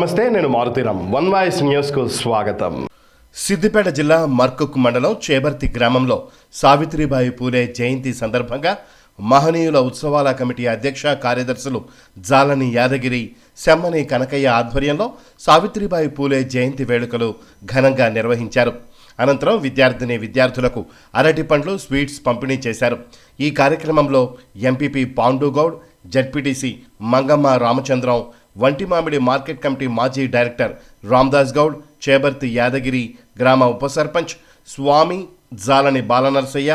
నమస్తే, నేను Maruthi Ram. One voice న్యూస్కు స్వాగతం. సిద్దిపేట జిల్లా మర్కుక్ మండలం చేబర్తి గ్రామంలో సావిత్రిబాయి పూలే జయంతి సందర్భంగా మహనీయుల ఉత్సవాల కమిటీ అధ్యక్ష కార్యదర్శులు జాలని యాదగిరి, సెమ్మని కనకయ్య ఆధ్వర్యంలో సావిత్రిబాయి పూలే జయంతి వేడుకలు ఘనంగా నిర్వహించారు. అనంతరం విద్యార్థులకు అరటి పండ్లు, స్వీట్స్ పంపిణీ చేశారు. ఈ కార్యక్రమంలో MPP Pandu Goud, ZPTC Mangamma Ramachandram, Vantimamidi market committee మాజీ డైరెక్టర్ రామ్దాస్ గౌడ్, చేబర్తి యాదగిరి గ్రామ ఉప సర్పంచ్ స్వామి, జాలని బాలనరసయ్య,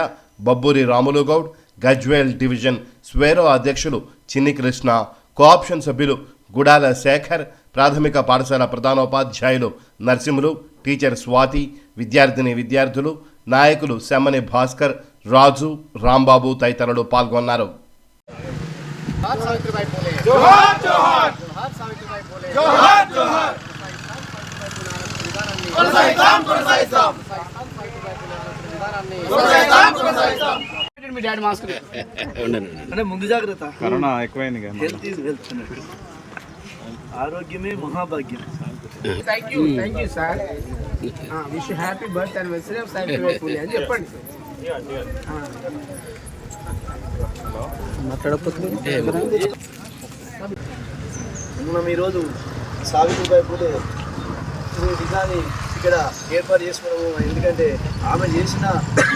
బబ్బూరి రాములు గౌడ్, గజ్వేల్ డివిజన్ స్వేరో అధ్యక్షులు చిన్ని కృష్ణ, కోఆప్షన్ సభ్యులు గుడాల శేఖర్, ప్రాథమిక పాఠశాల ప్రధానోపాధ్యాయులు నరసింహులు, టీచర్ స్వాతి, విద్యార్థులు, నాయకులు సెమ్మని భాస్కర్, రాజు, రాంబాబు తదితరులు పాల్గొన్నారు. ముందు జాగ్రత్త, కరోనా ఎక్కువైంది కదా. హెల్త్ ఈజ్ వెల్త్, ఆరోగ్యమే మహాభాగ్యం. Thank you sir. Wish happy birth anniversary of Savitribai Phule అని చెప్పండి. మనం ఈరోజు సావిత్రిబాయి పూలే నిజాన్ని ఇక్కడ ఏర్పాటు చేసుకున్నాము. ఎందుకంటే ఆమె చేసిన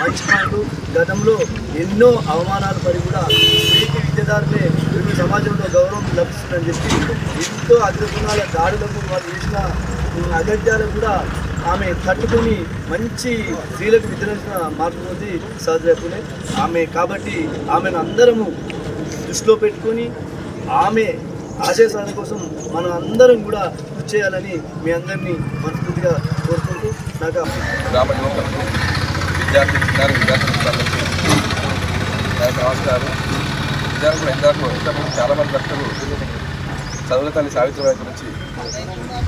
మంచి పనులు, గతంలో ఎన్నో అవమానాలు పడి కూడా స్త్రీకి విద్యదారులే ఈరోజు సమాజంలో గౌరవం లభిస్తుందని చెప్పి ఎంతో అగ్రగుణాల దాడులకు వాళ్ళు చేసిన అగత్యాలకు కూడా ఆమె తట్టుకొని మంచి స్త్రీలకు విద్యన మార్పుకుంది సావిత్రిబాయి పూలే ఆమె. కాబట్టి ఆమెను అందరము దృష్టిలో పెట్టుకొని ఆమె ఆశయ సాధన కోసం మనం అందరం కూడా కృషి చేయాలని మీ అందరినీ మనస్ఫూర్తిగా కోరుకుంటూ నాకు గ్రామ యువకులకు, విద్యార్థులకు నమస్కారం. విద్యార్థులు ఇంతకుముందు చాలామంది భక్తులు చదువుల తల్లి సావిత్రిబాయి గురించి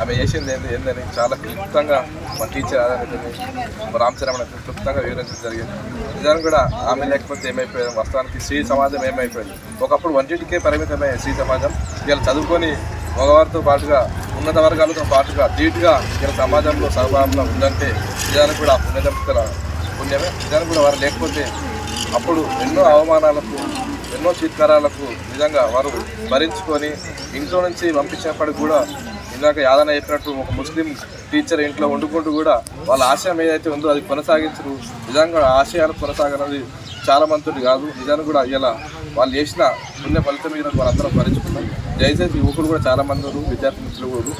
ఆమె చేసింది ఏందని చాలా క్లుప్తంగా మన టీచర్ ఆధారితని రామచరణ క్లుప్తంగా వివరించడం జరిగింది. నిజానికి కూడా ఆమె లేకపోతే ఏమైపోయింది, వాస్తవానికి స్త్రీ సమాజం ఏమైపోయింది. ఒకప్పుడు వంటింటికే పరిమితమై స్త్రీ సమాజం ఇలా చదువుకొని మగవారితో పాటుగా ఉన్నత వర్గాలతో పాటుగా ధీటుగా ఇలా సమాజంలో సహభావంలో ఉందంటే నిజానికి కూడా పుణ్యదంపతుల పుణ్యమే. నిజానికి కూడా వారు లేకపోతే అప్పుడు ఎన్నో అవమానాలకు, ఎన్నో చీత్కారాలకు నిజంగా వారు భరించుకొని ఇంట్లో నుంచి పంపించినప్పటికి కూడా ఇందాక యాదన చెప్పినట్టు ఒక ముస్లిం టీచర్ ఇంట్లో వండుకుంటూ కూడా వాళ్ళ ఆశయం ఏదైతే ఉందో అది కొనసాగించరు. నిజంగా ఆశయాలు కొనసాగనది చాలా మంది కాదు. నిజానికి కూడా ఇలా వాళ్ళు చేసిన పుణ్య ఫలితం మీద వాళ్ళందరం భరించుకున్నాం. దయచేసి యువకులు కూడా చాలామంది ఉన్నారు, విద్యార్థి మిత్రులు కూడా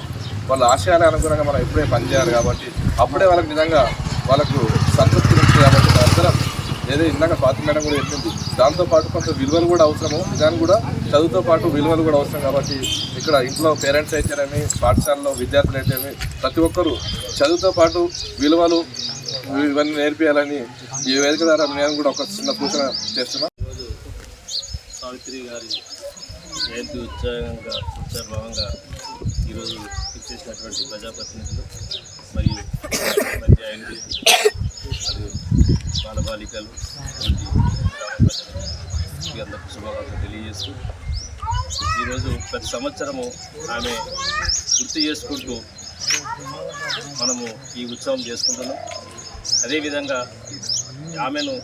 వాళ్ళ ఆశయాలకు అనుగుణంగా మనం ఎప్పుడే పనిచేయాలి. కాబట్టి అప్పుడే వాళ్ళకి నిజంగా వాళ్ళకు సంతృప్తి ఉంటుంది. కాబట్టి అందరం ఏదో ఇందాక స్వాతి మేడం కూడా చెప్పింది, దాంతోపాటు కొంత విలువలు కూడా అవసరము. నిజాన్ని కూడా చదువుతో పాటు విలువలు కూడా అవసరం. కాబట్టి ఇక్కడ ఇంట్లో పేరెంట్స్ అయితేనేమి, పాఠశాలలో విద్యార్థులు అయితేనేమి ప్రతి ఒక్కరూ చదువుతో పాటు విలువలు ఇవన్నీ నేర్పియాలని ఈ వేదిక ద్వారా నేను కూడా ఒక చిన్న సూచన చేస్తున్నాను. సావిత్రి గారి జయంతి ఉత్సవంగా ఈరోజు ఇచ్చేసినటువంటి ప్రజాప్రతినిధులు మరియు ఉపాధ్యాయులు మరియు బాలబాలికలు అందరికీ శుభాకాంక్షలు తెలియజేస్తూ ఈరోజు ప్రతి సంవత్సరము ఆమె గుర్తు చేసుకుంటూ మనము ఈ ఉత్సవం చేసుకుంటున్నాం. అదేవిధంగా ఆమెను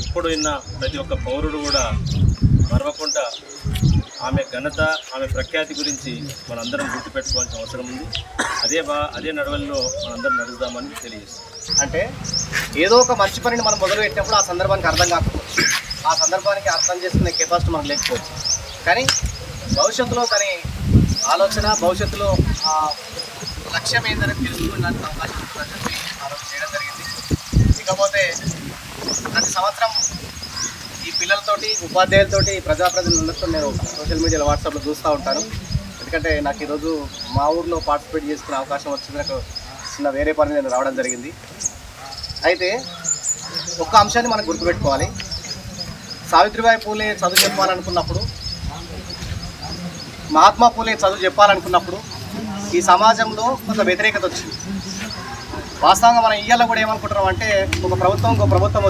ఎప్పుడు విన్నా ప్రతి ఒక్క పౌరుడు కూడా మరవకుండా ఆమె ఘనత, ఆమె ప్రఖ్యాతి గురించి మనందరం గుర్తుపెట్టుకోవాల్సిన అవసరం ఉంది. అదే నడవల్లో మనందరం నడుద్దామని తెలియజేస్తాం. అంటే ఏదో ఒక మంచి పనిని మనం మొదలుపెట్టినప్పుడు ఆ సందర్భానికి అర్థం కాకపోవచ్చు, ఆ సందర్భానికి అర్థం చేసుకునే కెపాసిటీ మనకు లేకపోవచ్చు. కానీ భవిష్యత్తులో తన ఆలోచన, భవిష్యత్తులో లక్ష్యం ఏంటనేది తెలుసుకోవడానికి అవకాశం ఉంటుందని చెప్పి ఆలోచన చేయడం జరిగింది. ఇకపోతే ప్రతి సంవత్సరం ఈ పిల్లలతోటి, ఉపాధ్యాయులతోటి, ప్రజాప్రతినిధులతో నేను సోషల్ మీడియాలో, వాట్సాప్లో చూస్తూ ఉంటాను. ఎందుకంటే నాకు ఈరోజు మా ఊర్లో పార్టిసిపేట్ చేసుకునే అవకాశం వచ్చింది. నాకు చిన్న వేరే పని నేను రావడం జరిగింది. అయితే ఒక్క అంశాన్ని మనం గుర్తుపెట్టుకోవాలి. సావిత్రిబాయి పూలే చదువు చెప్పాలనుకున్నప్పుడు, మహాత్మా పూలే చదువు చెప్పాలనుకున్నప్పుడు ఈ సమాజంలో కొంత వ్యతిరేకత వచ్చింది. వాస్తవంగా మనం ఇయ్యాల కూడా ఏమనుకుంటున్నాం అంటే, ఒక ప్రభుత్వం ఇంకో ప్రభుత్వం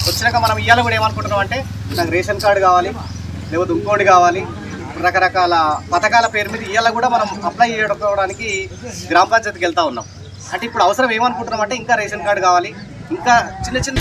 వచ్చినాక మనం ఇయ్యాల కూడా ఏమనుకుంటున్నాం అంటే, నాకు రేషన్ కార్డు కావాలి, లేకపోతే ఇంకోటి కావాలి, రకరకాల పథకాల పేరు మీద ఇవాళ కూడా మనం అప్లై చేసుకోవడానికి గ్రామ పంచాయతీకి వెళ్తూ ఉన్నాం. అంటే ఇప్పుడు అవసరం ఏమనుకుంటున్నాం అంటే ఇంకా రేషన్ కార్డు కావాలి, ఇంకా చిన్న చిన్న